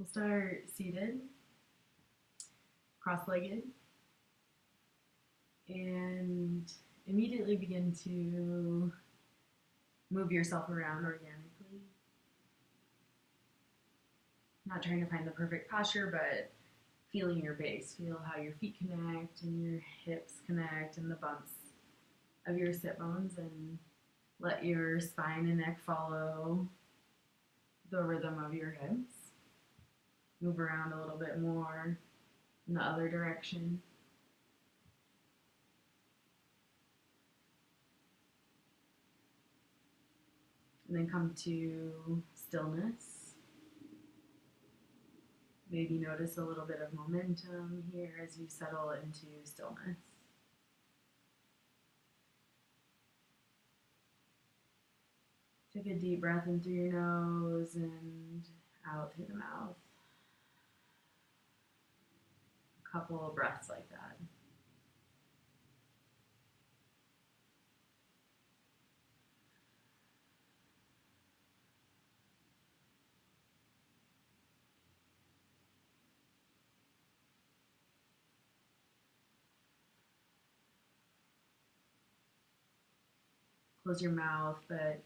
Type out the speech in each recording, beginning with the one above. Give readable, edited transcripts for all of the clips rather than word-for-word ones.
We'll start seated, cross-legged, and immediately begin to move yourself around organically. Not trying to find the perfect posture, but feeling your base. Feel how your feet connect and your hips connect and the bumps of your sit bones, and let your spine and neck follow the rhythm of your hips. Move around a little bit more in the other direction. And then come to stillness. Maybe notice a little bit of momentum here as you settle into stillness. Take a deep breath in through your nose and out through the mouth. A couple of breaths like that. Close your mouth, but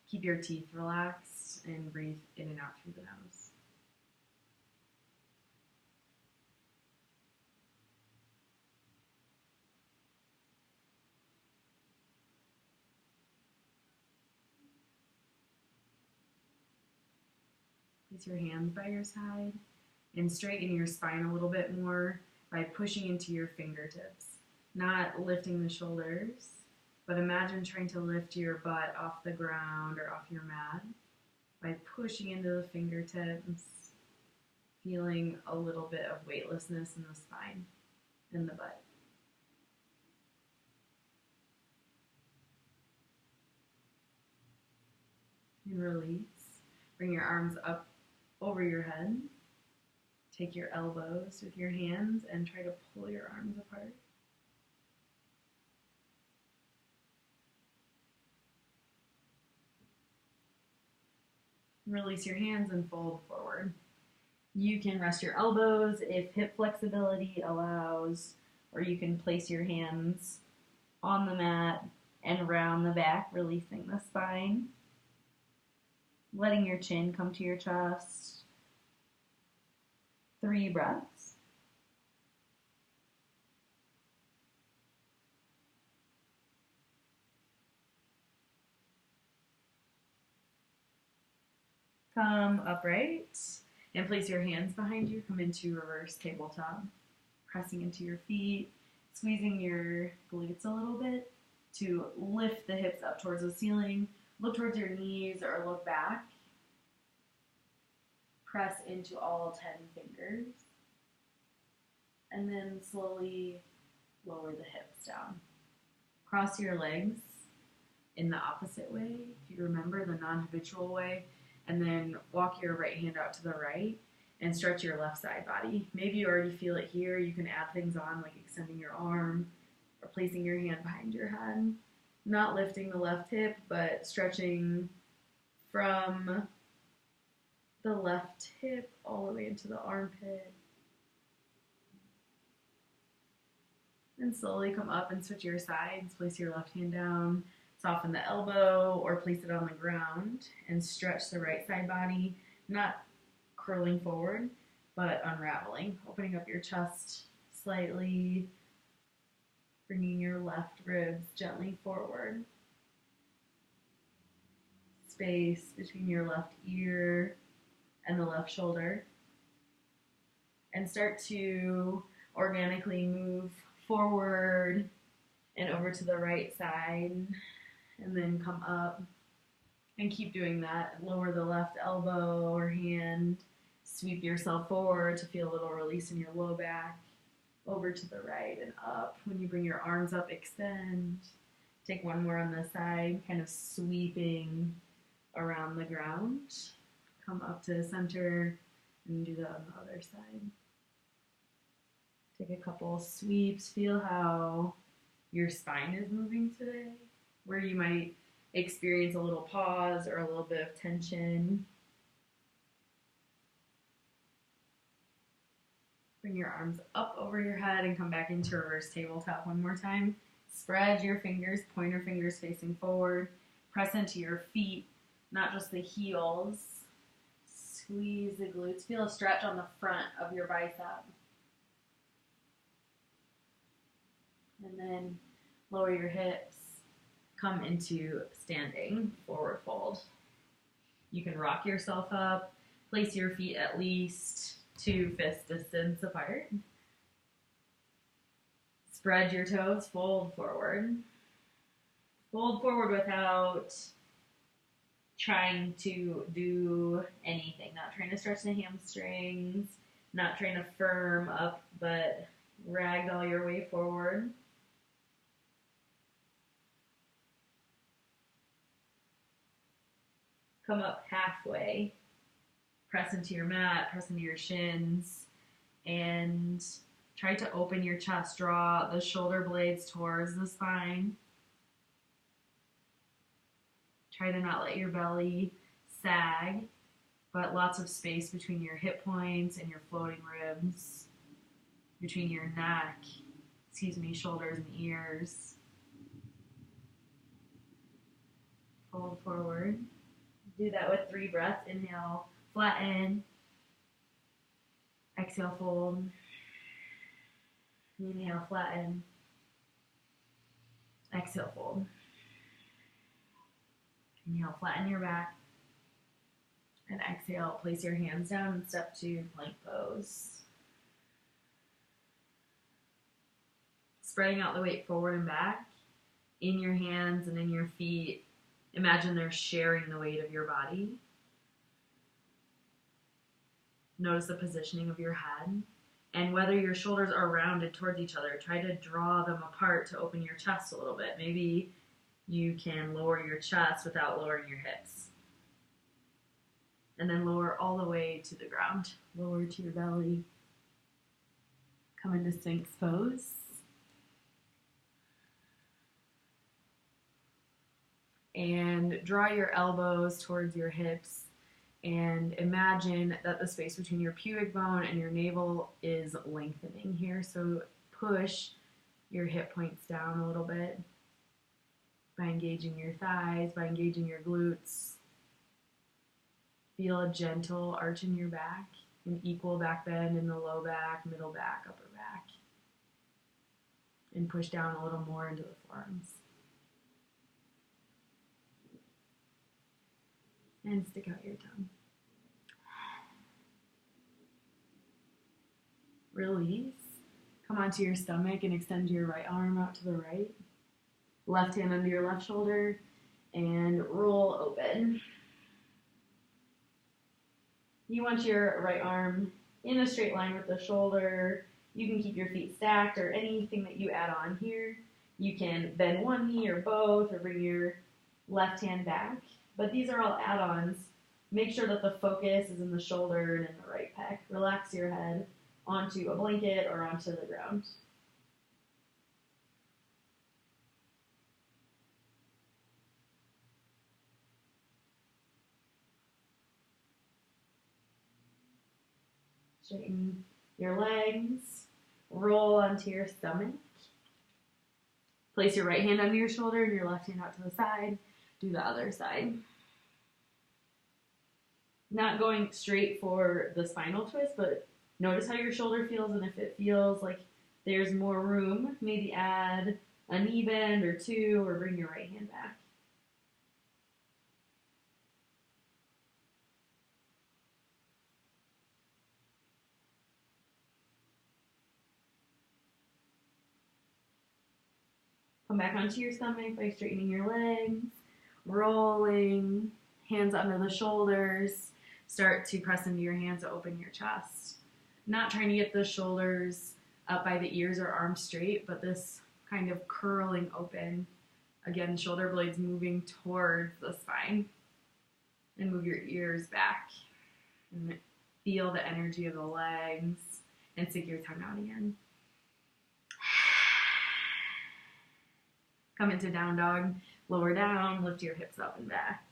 keep your teeth relaxed and breathe in and out through the nose. Place your hands by your side and straighten your spine a little bit more by pushing into your fingertips. Not lifting the shoulders, but imagine trying to lift your butt off the ground or off your mat by pushing into the fingertips, feeling a little bit of weightlessness in the spine and the butt. And release. Bring your arms up over your head. Take your elbows with your hands and try to pull your arms apart. Release your hands and fold forward. You can rest your elbows if hip flexibility allows, or you can place your hands on the mat and around the back, releasing the spine. Letting your chin come to your chest. 3 breaths. Come upright and place your hands behind you. Come into reverse tabletop. Pressing into your feet, squeezing your glutes a little bit to lift the hips up towards the ceiling. Look towards your knees or look back. Press into all 10 fingers. And then slowly lower the hips down. Cross your legs in the opposite way, if you remember, the non-habitual way. And then walk your right hand out to the right and stretch your left side body. Maybe you already feel it here. You can add things on, like extending your arm or placing your hand behind your head. Not lifting the left hip, but stretching from the left hip all the way into the armpit. And slowly come up and switch your sides. Place your left hand down, soften the elbow, or place it on the ground and stretch the right side body, not curling forward, but unraveling. Opening up your chest slightly, bringing your left ribs gently forward. Space between your left ear and the left shoulder. And start to organically move forward and over to the right side, and then come up and keep doing that. Lower the left elbow or hand, sweep yourself forward to feel a little release in your low back, over to the right and up. When you bring your arms up, extend. Take one more on the side, kind of sweeping around the ground. Come up to the center and do that on the other side. Take a couple sweeps. Feel how your spine is moving today, where you might experience a little pause or a little bit of tension. Bring your arms up over your head and come back into reverse tabletop one more time. Spread your fingers, pointer fingers facing forward. Press into your feet, not just the heels. Squeeze the glutes. Feel a stretch on the front of your bicep. And then lower your hips. Come into standing forward fold. You can rock yourself up. Place your feet at least 2 fist distance apart. Spread your toes, fold forward. Fold forward without trying to do anything. Not trying to stretch the hamstrings, not trying to firm up, but ragdoll your way forward. Come up halfway. Press into your mat, press into your shins, and try to open your chest. Draw the shoulder blades towards the spine. Try to not let your belly sag, but lots of space between your hip points and your floating ribs, between your neck, shoulders and ears. Fold forward. Do that with 3 breaths. Inhale, flatten. Exhale, fold. Inhale, flatten. Exhale, fold. Inhale, flatten your back. And exhale, place your hands down and step to plank pose. Spreading out the weight forward and back in your hands and in your feet. Imagine they're sharing the weight of your body. Notice the positioning of your head. And whether your shoulders are rounded towards each other, try to draw them apart to open your chest a little bit. Maybe you can lower your chest without lowering your hips. And then lower all the way to the ground. Lower to your belly. Come into Sphinx pose. And draw your elbows towards your hips and imagine that the space between your pubic bone and your navel is lengthening here. So push your hip points down a little bit by engaging your thighs, by engaging your glutes. Feel a gentle arch in your back, an equal back bend in the low back, middle back, upper back. And push down a little more into the forearms. And stick out your tongue. Release. Come onto your stomach and extend your right arm out to the right. Left hand under your left shoulder and roll open. You want your right arm in a straight line with the shoulder. You can keep your feet stacked or anything that you add on here. You can bend one knee or both or bring your left hand back. But these are all add-ons. Make sure that the focus is in the shoulder and in the right pec. Relax your head onto a blanket or onto the ground. Straighten your legs. Roll onto your stomach. Place your right hand under your shoulder and your left hand out to the side. Do the other side. Not going straight for the spinal twist, but notice how your shoulder feels, and if it feels like there's more room, maybe add a knee bend or 2, or bring your right hand back. Come back onto your stomach by straightening your legs. Rolling, hands under the shoulders. Start to press into your hands to open your chest. Not trying to get the shoulders up by the ears or arms straight, but this kind of curling open. Again, shoulder blades moving towards the spine. And move your ears back. And feel the energy of the legs. And stick your tongue out again. Come into down dog. Lower down, lift your hips up and back.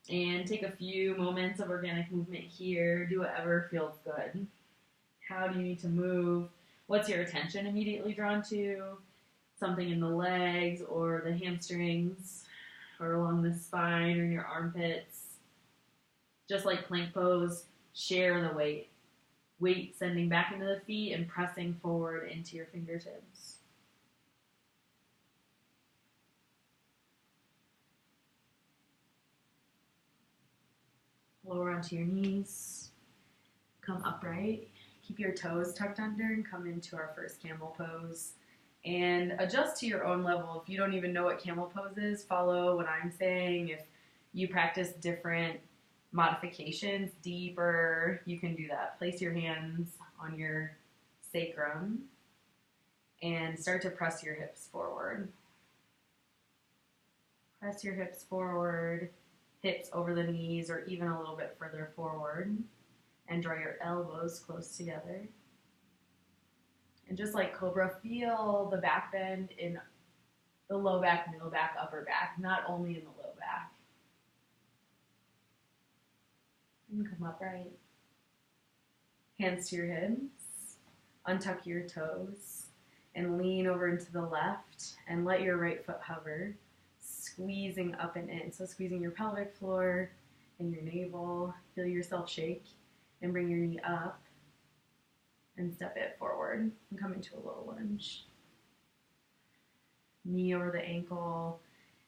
And take a few moments of organic movement here. Do whatever feels good. How do you need to move? What's your attention immediately drawn to? Something in the legs or the hamstrings or along the spine or in your armpits. Just like plank pose, share the weight. Weight sending back into the feet and pressing forward into your fingertips. Lower onto your knees. Come upright. Keep your toes tucked under and come into our first camel pose. And adjust to your own level. If you don't even know what camel pose is, follow what I'm saying. If you practice different modifications, deeper, you can do that. Place your hands on your sacrum and start to press your hips forward. Press your hips forward, hips over the knees or even a little bit further forward, and draw your elbows close together. And just like Cobra, feel the back bend in the low back, middle back, upper back, not only in the low back. And come upright. Hands to your hips. Untuck your toes and lean over into the left and let your right foot hover, squeezing up and in. So squeezing your pelvic floor and your navel. Feel yourself shake and bring your knee up and step it forward and come into a low lunge. Knee over the ankle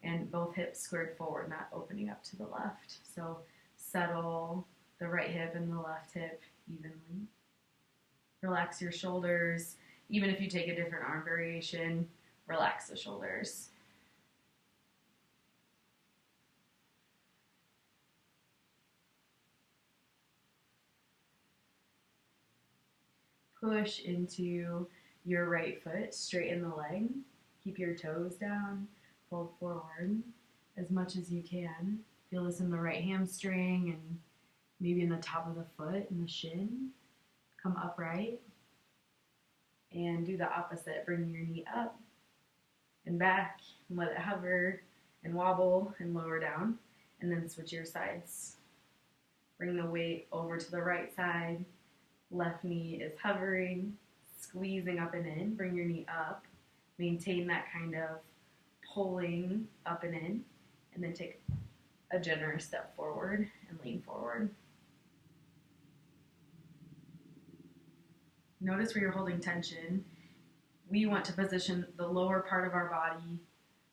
and both hips squared forward, not opening up to the left. So settle the right hip and the left hip evenly. Relax your shoulders. Even if you take a different arm variation, relax the shoulders. Push into your right foot, straighten the leg. Keep your toes down, fold forward as much as you can. Feel this in the right hamstring and maybe in the top of the foot and the shin. Come upright and do the opposite. Bring your knee up and back and let it hover and wobble and lower down, and then switch your sides. Bring the weight over to the right side. Left knee is hovering, squeezing up and in. Bring your knee up. Maintain that kind of pulling up and in, and then take a generous step forward and lean forward. Notice where you're holding tension. We want to position the lower part of our body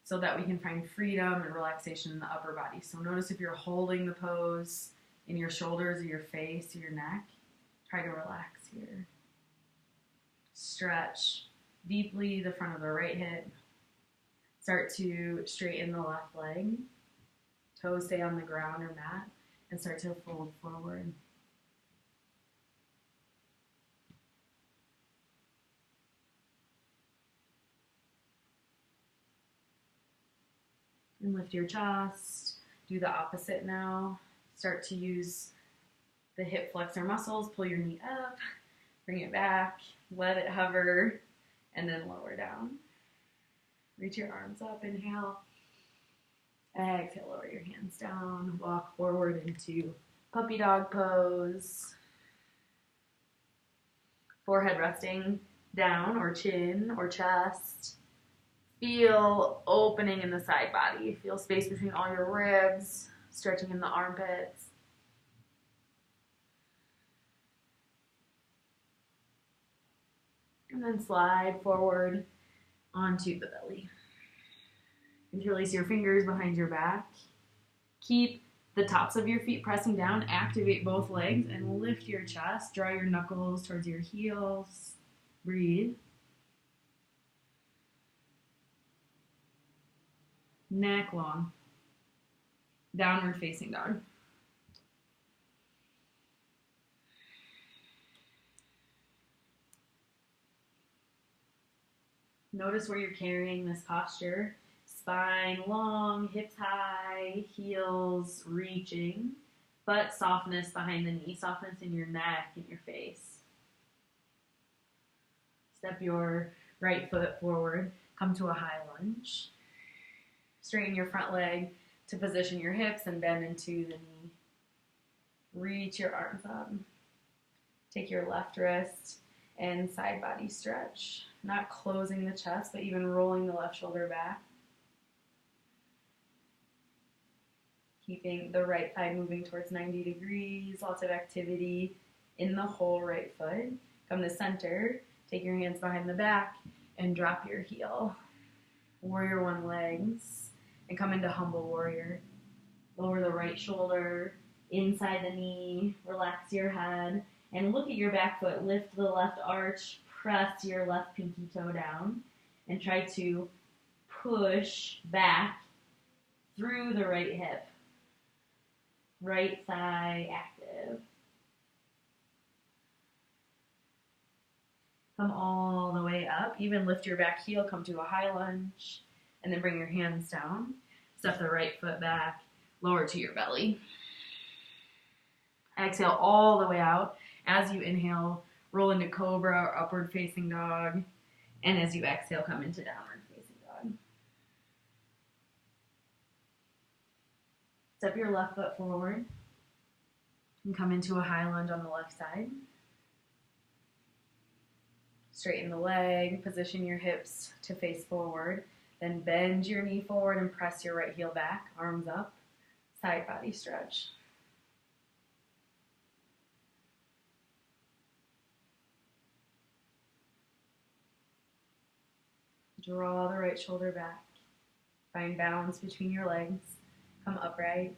so that we can find freedom and relaxation in the upper body. So notice if you're holding the pose in your shoulders or your face or your neck, try to relax here. Stretch deeply the front of the right hip. Start to straighten the left leg. Toes stay on the ground or mat and start to fold forward. And lift your chest. Do the opposite now. Start to use the hip flexor muscles. Pull your knee up, bring it back, let it hover, and then lower down. Reach your arms up, inhale. Exhale, lower your hands down. Walk forward into puppy dog pose. Forehead resting down or chin or chest. Feel opening in the side body. Feel space between all your ribs, stretching in the armpits. And then slide forward onto the belly. Interlace your fingers behind your back. Keep the tops of your feet pressing down. Activate both legs and lift your chest. Draw your knuckles towards your heels. Breathe. Neck long. Downward facing dog. Notice where you're carrying this posture. Spine long, hips high, heels reaching, but softness behind the knee, softness in your neck and your face. Step your right foot forward, come to a high lunge. Straighten your front leg to position your hips and bend into the knee. Reach your arms up. Take your left wrist and side body stretch. Not closing the chest, but even rolling the left shoulder back. Keeping the right thigh moving towards 90 degrees. Lots of activity in the whole right foot. Come to center. Take your hands behind the back and drop your heel. Warrior one legs. And come into humble warrior. Lower the right shoulder, inside the knee, relax your head, and look at your back foot. Lift the left arch, press your left pinky toe down, and try to push back through the right hip. Right thigh active. Come all the way up. Even lift your back heel, come to a high lunge, and then bring your hands down. Step the right foot back, lower to your belly. Exhale all the way out. As you inhale, roll into cobra or upward facing dog. And as you exhale, come into downward facing dog. Step your left foot forward and come into a high lunge on the left side. Straighten the leg, position your hips to face forward. Then bend your knee forward and press your right heel back, arms up, side body stretch. Draw the right shoulder back. Find balance between your legs. Come upright.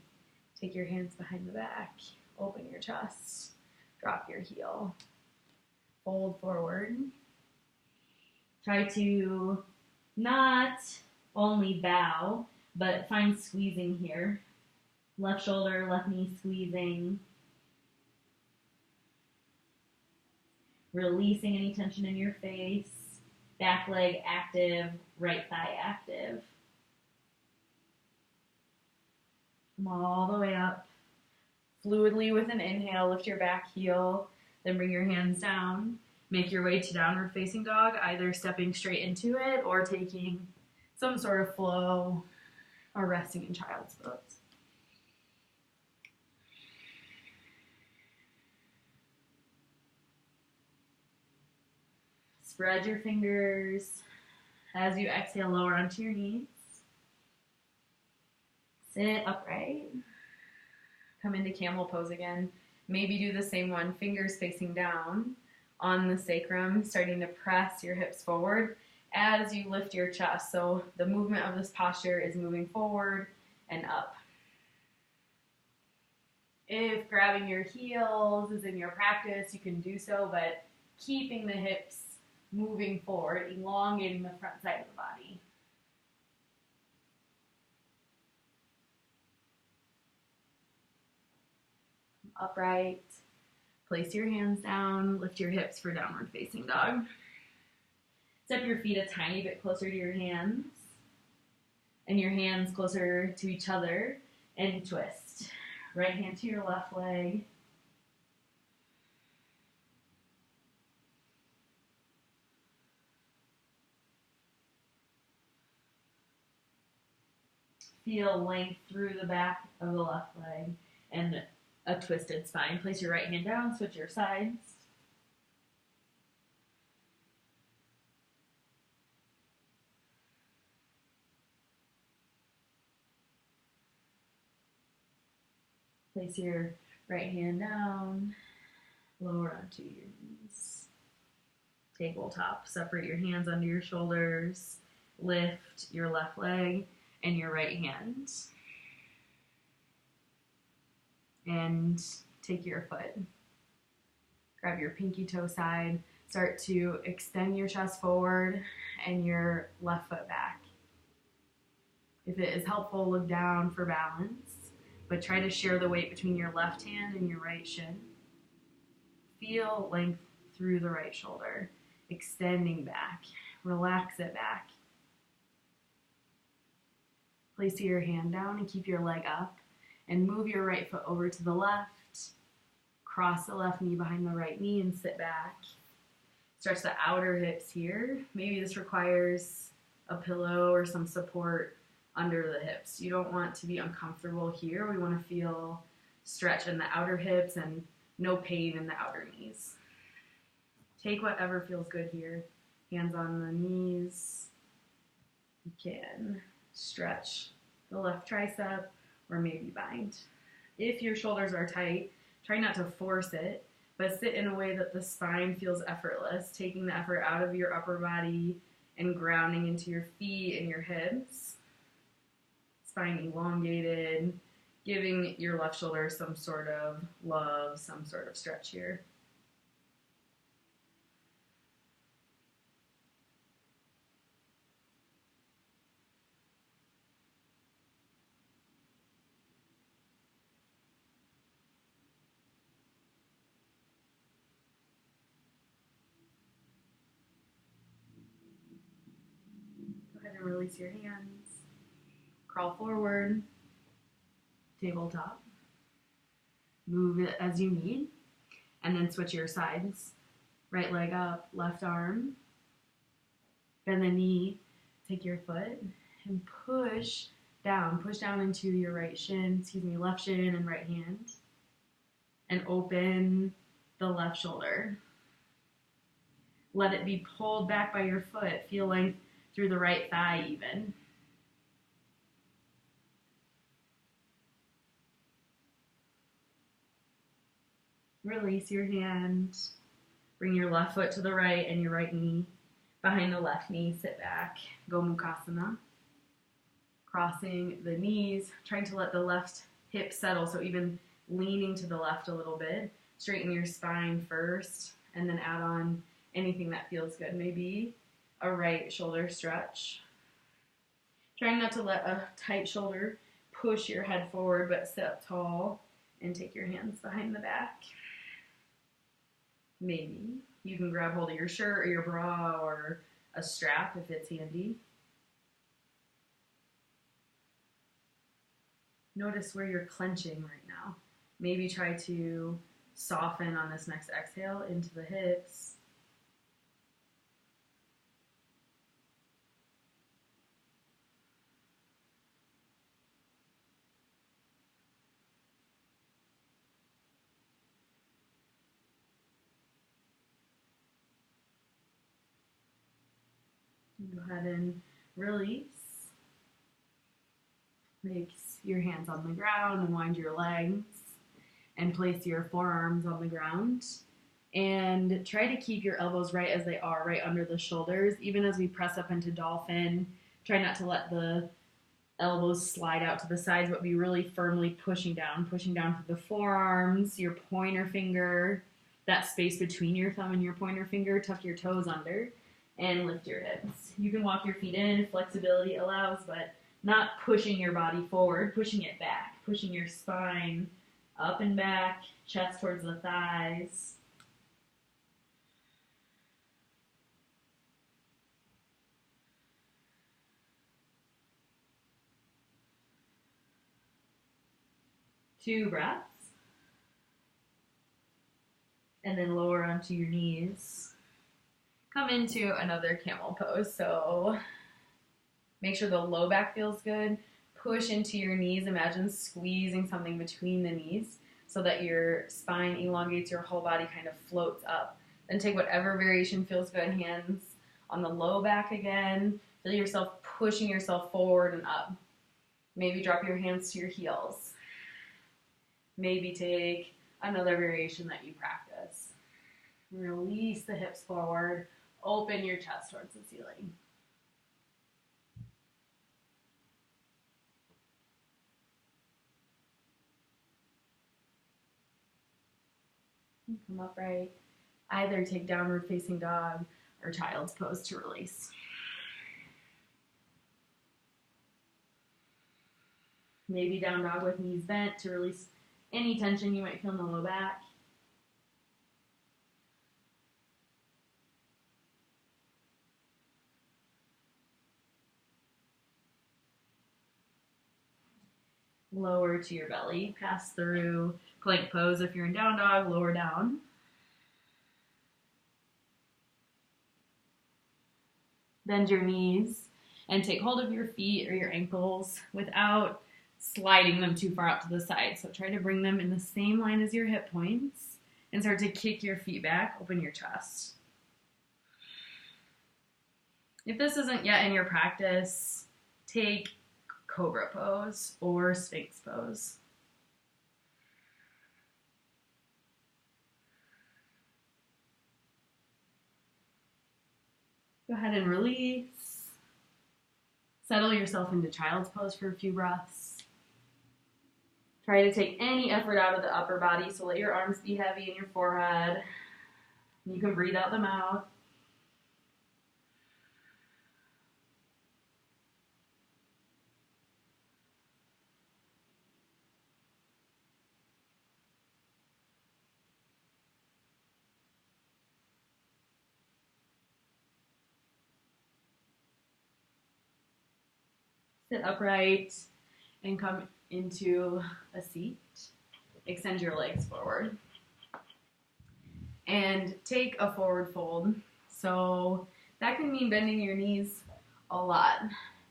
Take your hands behind the back. Open your chest. Drop your heel. Fold forward. Try to not only bow, but find squeezing here. Left shoulder, left knee squeezing. Releasing any tension in your face. Back leg active, right thigh active. Come all the way up. Fluidly with an inhale, lift your back heel, then bring your hands down. Make your way to downward facing dog, either stepping straight into it or taking some sort of flow or resting in child's pose. Spread your fingers. As you exhale, lower onto your knees. Sit upright. Come into camel pose again. Maybe do the same one, fingers facing down on the sacrum, starting to press your hips forward as you lift your chest. So the movement of this posture is moving forward and up. If grabbing your heels is in your practice, you can do so, but keeping the hips moving forward, elongating the front side of the body. Upright. Place your hands down, lift your hips for downward facing dog. Step your feet a tiny bit closer to your hands, and your hands closer to each other, and twist. Right hand to your left leg. Feel length through the back of the left leg and a twisted spine. Place your right hand down, switch your sides. Place your right hand down, lower onto your knees. Tabletop, separate your hands under your shoulders, lift your left leg and your right hand. And take your foot. Grab your pinky toe side. Start to extend your chest forward and your left foot back. If it is helpful, look down for balance, but try to share the weight between your left hand and your right shin. Feel length through the right shoulder, extending back. Relax it back. Place your hand down and keep your leg up. And move your right foot over to the left. Cross the left knee behind the right knee and sit back. Stretch the outer hips here. Maybe this requires a pillow or some support under the hips. You don't want to be uncomfortable here. We want to feel stretch in the outer hips and no pain in the outer knees. Take whatever feels good here. Hands on the knees. You can stretch the left tricep or maybe bind. If your shoulders are tight, try not to force it, but sit in a way that the spine feels effortless, taking the effort out of your upper body and grounding into your feet and your hips. Spine elongated, giving your left shoulder some sort of love, some sort of stretch here. Go ahead and release your hands. Crawl forward, tabletop. Move it as you need, and then switch your sides. Right leg up, left arm. Bend the knee, take your foot, and push down. Push down into your left shin and right hand. And open the left shoulder. Let it be pulled back by your foot. Feel length through the right thigh even. Release your hand. Bring your left foot to the right and your right knee behind the left knee. Sit back. Gomukhasana. Crossing the knees, trying to let the left hip settle, so even leaning to the left a little bit. Straighten your spine first, and then add on anything that feels good. Maybe a right shoulder stretch. Trying not to let a tight shoulder push your head forward, but sit up tall and take your hands behind the back. Maybe you can grab hold of your shirt or your bra or a strap if it's handy. Notice where you're clenching right now. Maybe try to soften on this next exhale into the hips. Go ahead and release. Place your hands on the ground and wind your legs and place your forearms on the ground. And try to keep your elbows right as they are, right under the shoulders. Even as we press up into dolphin, try not to let the elbows slide out to the sides, but be really firmly pushing down through the forearms, your pointer finger, that space between your thumb and your pointer finger. Tuck your toes under and lift your hips. You can walk your feet in, flexibility allows, but not pushing your body forward, pushing it back, pushing your spine up and back, chest towards the thighs. Two breaths. And then lower onto your knees. Come into another camel pose. So make sure the low back feels good. Push into your knees. Imagine squeezing something between the knees so that your spine elongates, your whole body kind of floats up. Then take whatever variation feels good. Hands on the low back again. Feel yourself pushing yourself forward and up. Maybe drop your hands to your heels. Maybe take another variation that you practice. Release the hips forward. Open your chest towards the ceiling. Come upright. Either take downward facing dog or child's pose to release. Maybe down dog with knees bent to release any tension you might feel in the low back. Lower to your belly, pass through plank pose. If you're in down dog, lower down. Bend your knees and take hold of your feet or your ankles without sliding them too far out to the side. So try to bring them in the same line as your hip points and start to kick your feet back, open your chest. If this isn't yet in your practice, take cobra pose or sphinx pose. Go ahead and release. Settle yourself into child's pose for a few breaths. Try to take any effort out of the upper body, so let your arms be heavy in your forehead. You can breathe out the mouth. Sit upright and come into a seat. Extend your legs forward. And take a forward fold. So that can mean bending your knees a lot.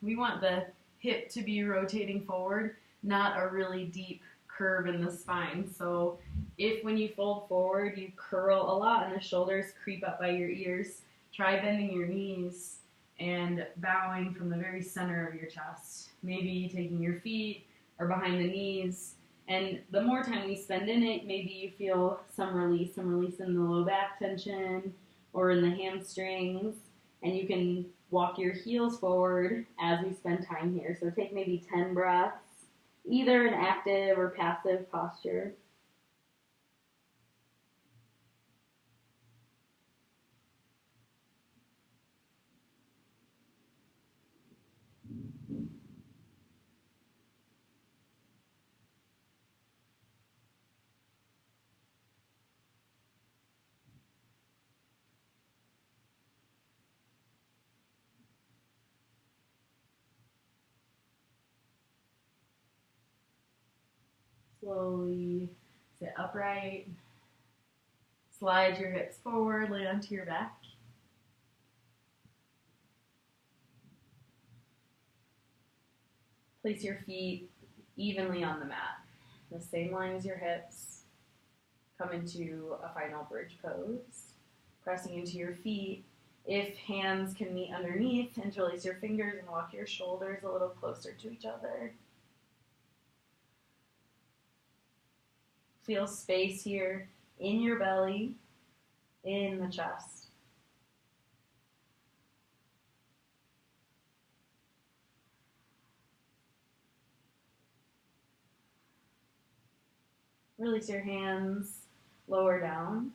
We want the hip to be rotating forward, not a really deep curve in the spine. So if when you fold forward you curl a lot and the shoulders creep up by your ears, try bending your knees and bowing from the very center of your chest. Maybe taking your feet or behind the knees. And the more time we spend in it, maybe you feel some release in the low back tension or in the hamstrings. And you can walk your heels forward as we spend time here. So take maybe 10 breaths, either an active or passive posture. Slowly sit upright. Slide your hips forward, lay onto your back. Place your feet evenly on the mat, the same line as your hips. Come into a final bridge pose, pressing into your feet. If hands can meet underneath, interlace your fingers and walk your shoulders a little closer to each other. Feel space here in your belly, in the chest. Release your hands, lower down.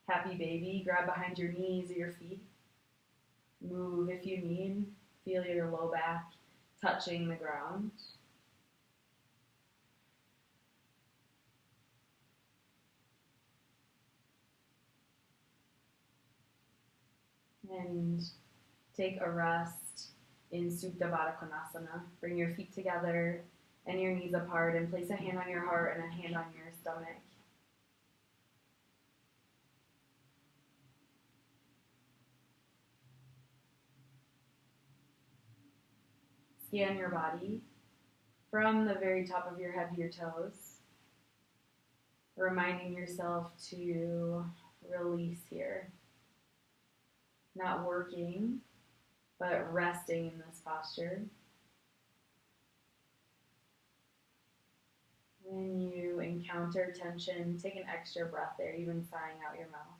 Happy baby, grab behind your knees or your feet. Move if you need. Feel your low back touching the ground. And take a rest in Supta Baddha Konasana. Bring your feet together and your knees apart and place a hand on your heart and a hand on your stomach. Scan your body from the very top of your head to your toes, reminding yourself to release here. Not working, but resting in this posture. When you encounter tension, take an extra breath there, even sighing out your mouth.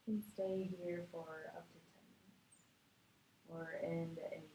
You can stay here for up to 10 minutes or end at any